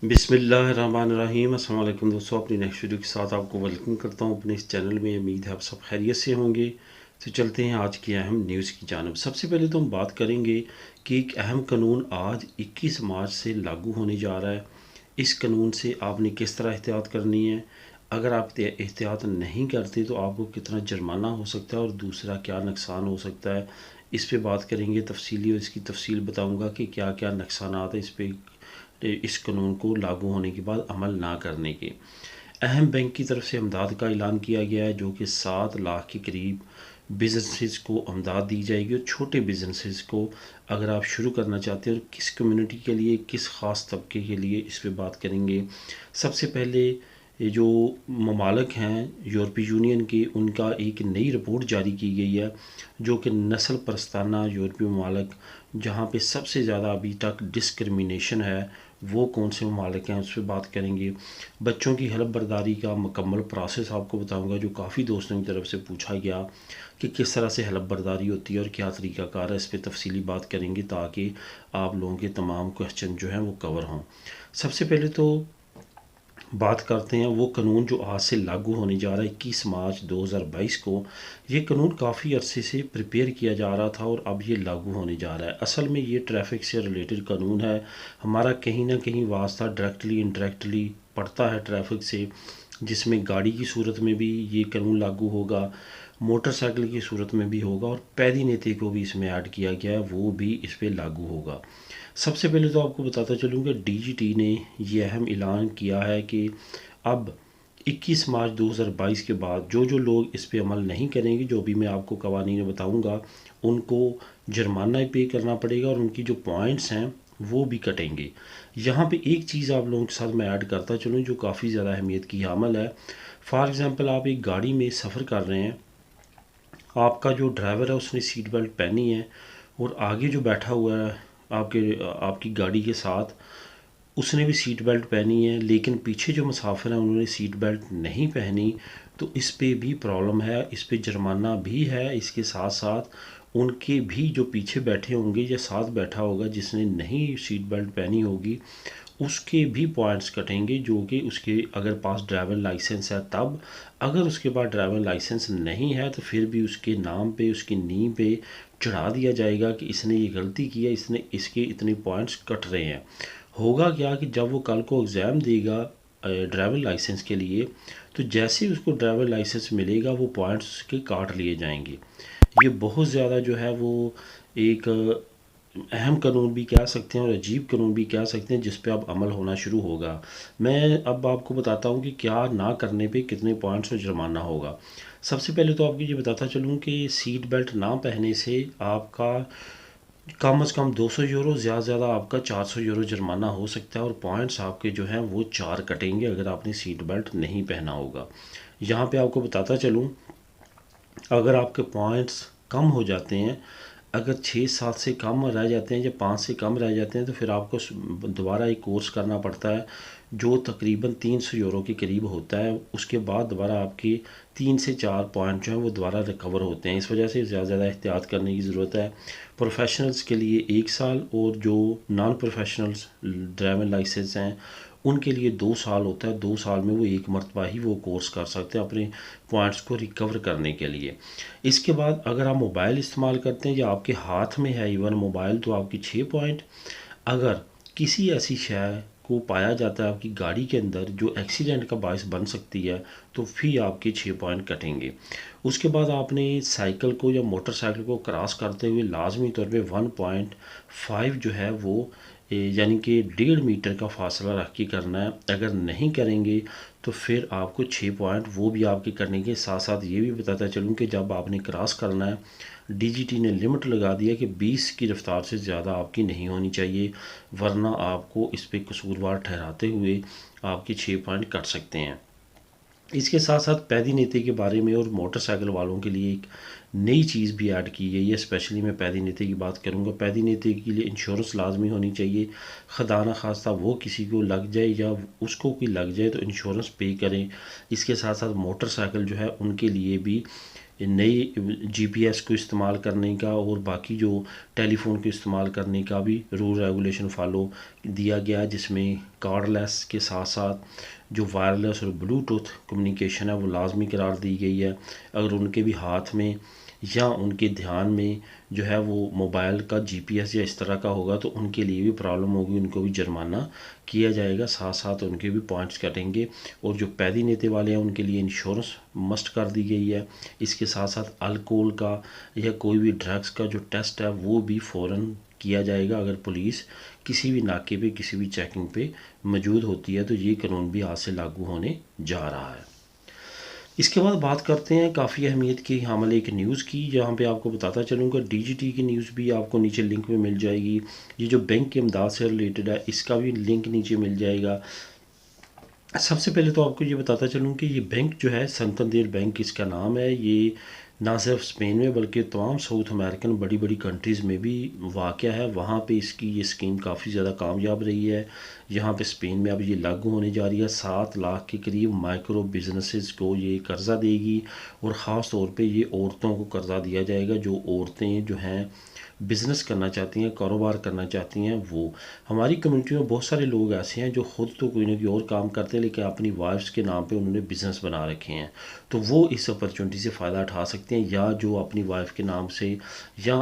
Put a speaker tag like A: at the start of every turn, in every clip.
A: बिस्मिल्लाहिर्रहमानिर्रहीम। अस्सलाम वालेकुम दोस्तों, अपनी नेक्स्ट वीडियो के साथ आपको वेलकम करता हूं अपने इस चैनल में। उम्मीद है आप सब खैरियत से होंगे। तो चलते हैं आज की अहम न्यूज़ की जानिब। सबसे पहले तो हम बात करेंगे कि एक अहम कानून आज 21 मार्च से लागू होने जा रहा है। इस कानून से आपने किस तरह एहतियात करनी है, अगर आप एहतियात नहीं करते तो आपको कितना जुर्माना हो सकता है और दूसरा क्या नुकसान हो सकता है, इस पे बात करेंगे तफसीली। और इसकी तफसील बताऊंगा कि क्या क्या नुकसानात है इस कानून को लागू होने के बाद अमल ना करने के। अहम बैंक की तरफ से अमदाद का ऐलान किया गया है, जो कि 7 लाख के करीब बिजनेसेस को अमदाद दी जाएगी। और छोटे बिजनेसेस को अगर आप शुरू करना चाहते हैं और किस कम्युनिटी के लिए, किस ख़ास तबके के लिए, इस पर बात करेंगे। सबसे पहले ये जो ममालिक हैं यूरोपीय यूनियन के, उनका एक नई रिपोर्ट जारी की गई है, जो कि नस्ल परस्ताना यूरोपीय ममालिक जहाँ पे सबसे ज़्यादा अभी तक डिस्क्रिमिनेशन है, वो कौन से ममालिक हैं, उस पर बात करेंगे। बच्चों की हलफ बर्दारी का मुकम्मल प्रोसेस आपको बताऊंगा, जो काफ़ी दोस्तों की तरफ से पूछा गया कि किस तरह से हलफ बर्दारी होती है और क्या तरीक़ाकार है। इस पर तफसीली बात करेंगे ताकि आप लोगों के तमाम क्वेश्चन जो हैं वो कवर हों। सबसे पहले तो बात करते हैं वो कानून जो आज से लागू होने जा रहा है 21 मार्च 2022 को। ये कानून काफ़ी अरसे से प्रिपेयर किया जा रहा था और अब ये लागू होने जा रहा है। असल में ये ट्रैफिक से रिलेटेड कानून है। हमारा कहीं ना कहीं वास्ता डायरेक्टली इनडायरेक्टली पड़ता है ट्रैफिक से, जिसमें गाड़ी की सूरत में भी ये कानून लागू होगा, मोटरसाइकिल की सूरत में भी होगा, और पैदी नीति को भी इसमें ऐड किया गया है, वो भी इस पर लागू होगा। सबसे पहले तो आपको बताता चलूँ कि डीजीटी ने ये अहम ऐलान किया है कि अब 21 मार्च 2022 के बाद जो जो लोग इस पे अमल नहीं करेंगे, जो भी मैं आपको कवानीन बताऊंगा, उनको जुर्माना पे करना पड़ेगा और उनकी जो पॉइंट्स हैं वो भी कटेंगे। यहाँ पे एक चीज़ आप लोगों के साथ मैं ऐड करता चलूँ जो काफ़ी ज़्यादा अहमियत की हामल है। फॉर एग्ज़ाम्पल, आप एक गाड़ी में सफ़र कर रहे हैं, आपका जो ड्राइवर है उसने सीट बेल्ट पहनी है और आगे जो बैठा हुआ है आपकी गाड़ी के साथ, उसने भी सीट बेल्ट पहनी है, लेकिन पीछे जो मुसाफिर हैं उन्होंने सीट बेल्ट नहीं पहनी, तो इस पे भी प्रॉब्लम है, इस पे जुर्माना भी है। इसके साथ साथ उनके भी जो पीछे बैठे होंगे या साथ बैठा होगा जिसने नहीं सीट बेल्ट पहनी होगी, उसके भी पॉइंट्स कटेंगे, जो कि उसके अगर पास ड्राइवर लाइसेंस है तब, अगर उसके पास ड्राइवर लाइसेंस नहीं है तो फिर भी उसके नाम पे, उसकी नींव पे चढ़ा दिया जाएगा कि इसने ये गलती की है, इसने इसके इतने पॉइंट्स कट रहे हैं। होगा क्या कि जब वो कल को एग्ज़ाम देगा ड्राइवर लाइसेंस के लिए, तो जैसे ही उसको ड्राइवर लाइसेंस मिलेगा वो पॉइंट्स उसके काट लिए जाएंगे। ये बहुत ज़्यादा जो है वो एक अहम कानून भी कह सकते हैं और अजीब कानून भी कह सकते हैं, जिस पे अब अमल होना शुरू होगा। मैं अब आपको बताता हूँ कि क्या ना करने पे कितने पॉइंट्स में जुर्माना होगा। सबसे पहले तो आपको ये बताता चलूँ कि सीट बेल्ट ना पहनने से आपका कम से कम 200 यूरो, ज़्यादा से ज़्यादा आपका 400 यूरो जुर्माना हो सकता है और पॉइंट्स आपके जो हैं वो 4 कटेंगे अगर आपने सीट बेल्ट नहीं पहना होगा। यहाँ पे आपको बताता चलूँ, अगर आपके पॉइंट्स कम हो जाते हैं, अगर 6-7 से कम रह जाते हैं या 5 से कम रह जाते हैं, तो फिर आपको दोबारा एक कोर्स करना पड़ता है जो तकरीबन 300 यूरो के करीब होता है। उसके बाद दोबारा आपके 3 से 4 पॉइंट जो हैं वो दोबारा रिकवर होते हैं। इस वजह से ज़्यादा एहतियात करने की ज़रूरत है। प्रोफेशनल्स के लिए 1 साल और जो नॉन प्रोफेशनल्स ड्राइविंग लाइसेंस हैं उनके लिए 2 साल होता है। 2 साल में वो एक मरतबा ही वो कोर्स कर सकते हैं अपने पॉइंट्स को रिकवर करने के लिए। इसके बाद अगर आप मोबाइल इस्तेमाल करते हैं या आपके हाथ में है इवन मोबाइल, तो आपकी 6 पॉइंट। अगर किसी ऐसी शय को पाया जाता है आपकी गाड़ी के अंदर जो एक्सीडेंट का बायस बन सकती है, तो फिर आपके 6 पॉइंट कटेंगे। उसके बाद आपने साइकिल को या मोटरसाइकिल को क्रॉस करते हुए लाजमी तौर पे 1.5 जो है वो यानी कि 1.5 मीटर का फासला रख के करना है। अगर नहीं करेंगे तो फिर आपको 6 पॉइंट वो भी आपके करने के साथ साथ ये भी बताता चलूँ कि जब आपने क्रॉस करना है, डीजीटी ने लिमिट लगा दिया कि 20 की रफ्तार से ज़्यादा आपकी नहीं होनी चाहिए, वरना आपको इस पे कसूरवार ठहराते हुए आपके 6 पॉइंट कट सकते हैं। इसके साथ साथ पैदी नीति के बारे में और मोटरसाइकिल वालों के लिए एक नई चीज़ भी ऐड की गई है। स्पेशली मैं पैदी नेते की बात करूँगा। पैदी नेते के लिए इंश्योरेंस लाजमी होनी चाहिए। खुदा न खास्ता वो किसी को लग जाए या उसको कोई लग जाए तो इंश्योरेंस पे करें। इसके साथ साथ मोटरसाइकिल जो है उनके लिए भी नई जीपीएस को इस्तेमाल करने का और बाकी जो टेलीफोन को इस्तेमाल करने का भी रूल रेगुलेशन फॉलो दिया गया है, जिसमें कार्डलेस के साथ साथ जो वायरलेस और ब्लूटूथ कम्युनिकेशन है वो लाजमी करार दी गई है। अगर उनके भी हाथ में या उनके ध्यान में जो है वो मोबाइल का जीपीएस या इस तरह का होगा तो उनके लिए भी प्रॉब्लम होगी, उनको भी जुर्माना किया जाएगा, साथ साथ उनके भी पॉइंट्स कटेंगे। और जो पैदी नेते वाले हैं उनके लिए इंश्योरेंस मस्ट कर दी गई है। इसके साथ साथ अल्कोहल का या कोई भी ड्रग्स का जो टेस्ट है वो भी फ़ौरन किया जाएगा अगर पुलिस किसी भी नाके पे किसी भी चेकिंग पे मौजूद होती है। तो ये कानून भी आज से लागू होने जा रहा है। इसके बाद बात करते हैं काफ़ी अहमियत की हामिल एक न्यूज़ की, जहाँ पे आपको बताता चलूँगा डीजीटी की न्यूज़ भी आपको नीचे लिंक में मिल जाएगी। ये जो बैंक की इमदाद से रिलेटेड है इसका भी लिंक नीचे मिल जाएगा। सबसे पहले तो आपको ये बताता चलूँ कि ये बैंक जो है संतंदर बैंक इसका नाम है। ये ना सिर्फ स्पेन में बल्कि तमाम साउथ अमेरिकन बड़ी बड़ी कंट्रीज़ में भी वाक़या है। वहाँ पे इसकी ये स्कीम काफ़ी ज़्यादा कामयाब रही है। यहाँ पे स्पेन में अब ये लागू होने जा रही है। 7 लाख के करीब माइक्रो बिजनेसेस को ये कर्ज़ा देगी और ख़ास तौर पे ये औरतों को कर्ज़ा दिया जाएगा। जो औरतें जो हैं बिज़नेस करना चाहती हैं, कारोबार करना चाहती हैं, वो हमारी कम्युनिटी में बहुत सारे लोग ऐसे हैं जो ख़ुद तो कोई ना कोई और काम करते हैं लेकिन अपनी वाइफ्स के नाम पे उन्होंने बिज़नेस बना रखे हैं। तो वो इस अपॉर्चुनिटी से फ़ायदा उठा सकते हैं, या जो अपनी वाइफ के नाम से या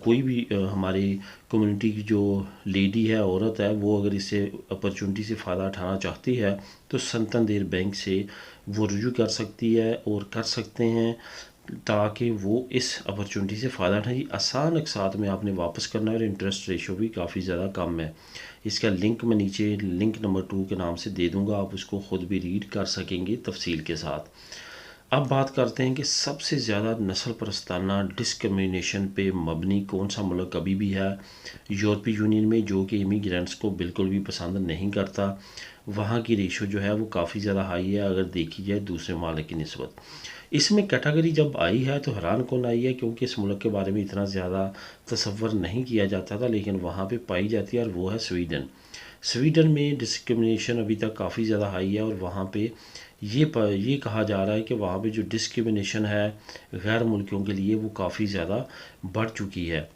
A: कोई भी हमारी कम्युनिटी की जो लेडी है, औरत है, वो अगर इससे अपॉर्चुनिटी से फ़ायदा उठाना चाहती है तो संतंदर बैंक से वो रुजू कर सकती है और कर सकते हैं, ताकि वो इस अपॉर्चुनिटी से फ़ायदा उठाए। आसान अकसात में आपने वापस करना है और इंटरेस्ट रेशो भी काफ़ी ज़्यादा कम है। इसका लिंक मैं नीचे लिंक नंबर 2 के नाम से दे दूंगा, आप उसको ख़ुद भी रीड कर सकेंगे तफसील के साथ। अब बात करते हैं कि सबसे ज़्यादा नस्ल परस्ताना डिस्क्रिमिनेशन पे मबनी कौन सा मुल्क अभी भी है यूरोपीय यूनियन में, जो कि इमिग्रेंट्स को बिल्कुल भी पसंद नहीं करता। वहाँ की रेशो जो है वो काफ़ी ज़्यादा हाई है अगर देखी जाए दूसरे मुल्क की निस्बत। इसमें कैटेगरी जब आई है तो हैरान कौन आई है, क्योंकि इस मुल्क के बारे में इतना ज़्यादा तसव्वुर नहीं किया जाता था, लेकिन वहाँ पे पाई जाती है और वो है स्वीडन। स्वीडन में डिस्क्रिमिनेशन अभी तक काफ़ी ज़्यादा हाई है और वहाँ पे ये कहा जा रहा है कि वहाँ पे जो डिस्क्रिमिनेशन है गैर मुल्कियों के लिए वो काफ़ी ज़्यादा बढ़ चुकी है।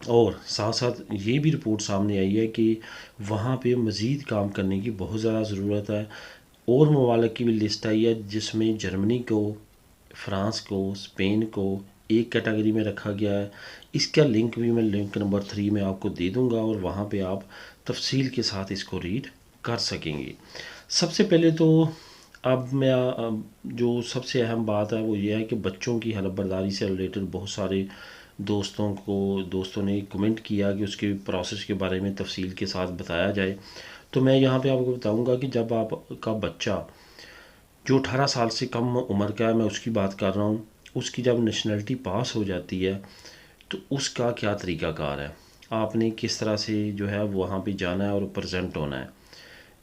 A: और साथ साथ ये भी रिपोर्ट सामने आई है कि वहाँ पे मज़ीद काम करने की बहुत ज़्यादा ज़रूरत है। और ममालिक की भी लिस्ट आई है जिसमें जर्मनी को, फ्रांस को, स्पेन को एक कैटेगरी में रखा गया है। इसका लिंक भी मैं लिंक नंबर 3 में आपको दे दूंगा और वहाँ पे आप तफसील के साथ इसको रीड कर सकेंगे। सबसे पहले तो जो सबसे अहम बात है वो ये है कि बच्चों की हलफ बर्दारी से रिलेटेड बहुत सारे दोस्तों ने कमेंट किया कि उसके प्रोसेस के बारे में तफसील के साथ बताया जाए। तो मैं यहाँ पे आपको बताऊँगा कि जब आपका बच्चा जो 18 साल से कम उम्र का है, मैं उसकी बात कर रहा हूँ, उसकी जब नेशनलिटी पास हो जाती है तो उसका क्या तरीक़ाकार है, आपने किस तरह से जो है वहाँ पे जाना है और प्रेजेंट होना है।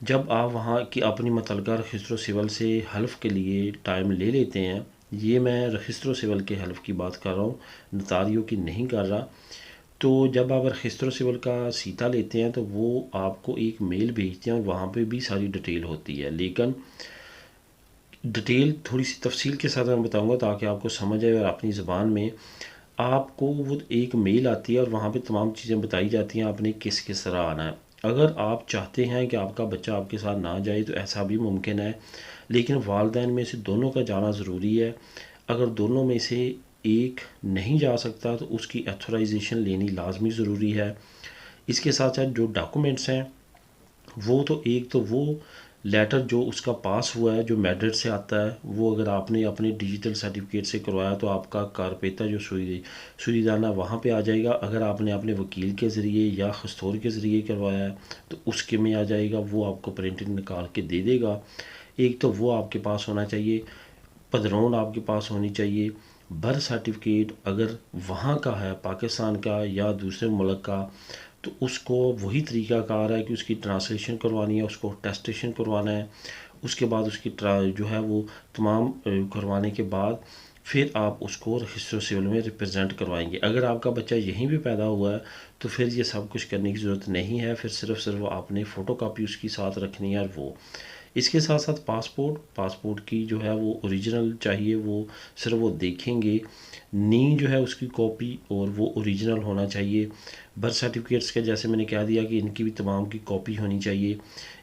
A: जब आप वहाँ की अपनी मुतल्लिका रजिस्ट्रो सिविल से हल्फ के लिए टाइम ले लेते हैं, ये मैं रजिस्ट्रो सिविल के हल्फ की बात कर रहा हूँ, नतारियों की नहीं कर रहा। तो जब आप रजिस्ट्रो सिविल का सीता लेते हैं तो वो आपको एक मेल भेजते हैं और वहाँ पे भी सारी डिटेल होती है, लेकिन डिटेल थोड़ी सी तफसील के साथ मैं बताऊंगा ताकि आपको समझ आए और अपनी ज़बान में आपको वो एक मेल आती है और वहाँ पे तमाम चीज़ें बताई जाती हैं आपने किस किस तरह आना है। अगर आप चाहते हैं कि आपका बच्चा आपके साथ ना जाए तो ऐसा भी मुमकिन है, लेकिन वालिदैन में से दोनों का जाना ज़रूरी है। अगर दोनों में से एक नहीं जा सकता तो उसकी एथोराइजेशन लेनी लाजमी ज़रूरी है। इसके साथ साथ जो डॉक्यूमेंट्स हैं वो तो एक तो वो लेटर जो उसका पास हुआ है जो मैड्रिड से आता है, वो अगर आपने अपने डिजिटल सर्टिफिकेट से करवाया तो आपका कारपेता जो सुरीदाना वहाँ पे आ जाएगा। अगर आपने अपने वकील के ज़रिए या खस्तौर के ज़रिए करवाया है तो उसके में आ जाएगा, वो आपको प्रिंटिंग निकाल के दे देगा। एक तो वो आपके पास होना चाहिए, पदरौन आपके पास होनी चाहिए, बर्थ सर्टिफिकेट अगर वहाँ का है पाकिस्तान का या दूसरे मुल्क का तो उसको वही तरीक़ाकार है कि उसकी ट्रांसलेशन करवानी है, उसको टेस्टेशन करवाना है। उसके बाद उसकी जो है वो तमाम करवाने के बाद फिर आप उसको रजिस्टर सिविल में रिप्रेजेंट करवाएंगे। अगर आपका बच्चा यहीं पे पैदा हुआ है तो फिर ये सब कुछ करने की ज़रूरत नहीं है, फिर सिर्फ आपने फ़ोटोकॉपी उसकी साथ रखनी है। और वो इसके साथ साथ पासपोर्ट की जो है वो ओरिजिनल चाहिए, वो सिर्फ वो देखेंगे। नी जो है उसकी कॉपी और वो ओरिजिनल होना चाहिए। बर्थ सर्टिफिकेट्स का जैसे मैंने कह दिया कि इनकी भी तमाम की कॉपी होनी चाहिए।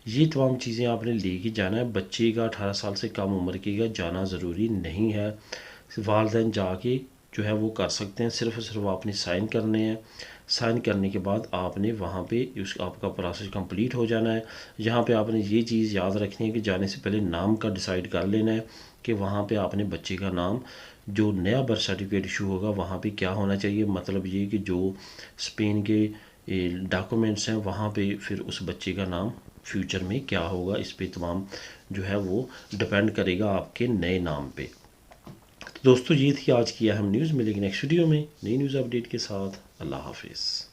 A: ये तमाम चीज़ें आपने लेके जाना है। बच्चे का 18 साल से कम उम्र के का जाना ज़रूरी नहीं है, वालिदैन जाके जो है वो कर सकते हैं। सिर्फ आपने साइन करने हैं। साइन करने के बाद आपने वहाँ पे उस आपका प्रोसेस कंप्लीट हो जाना है। यहाँ पे आपने ये चीज़ याद रखनी है कि जाने से पहले नाम का डिसाइड कर लेना है कि वहाँ पे आपने बच्चे का नाम, जो नया बर्थ सर्टिफिकेट इशू होगा वहाँ पे क्या होना चाहिए। मतलब ये कि जो स्पेन के डॉक्यूमेंट्स हैं वहाँ पे फिर उस बच्चे का नाम फ्यूचर में क्या होगा, इस पे तमाम जो है वो डिपेंड करेगा आपके नए नाम पे। तो दोस्तों ये थी आज की अहम न्यूज़। मिलेगी नेक्स्ट वीडियो में नई न्यूज़ अपडेट के साथ। अल्लाह हाफिज़।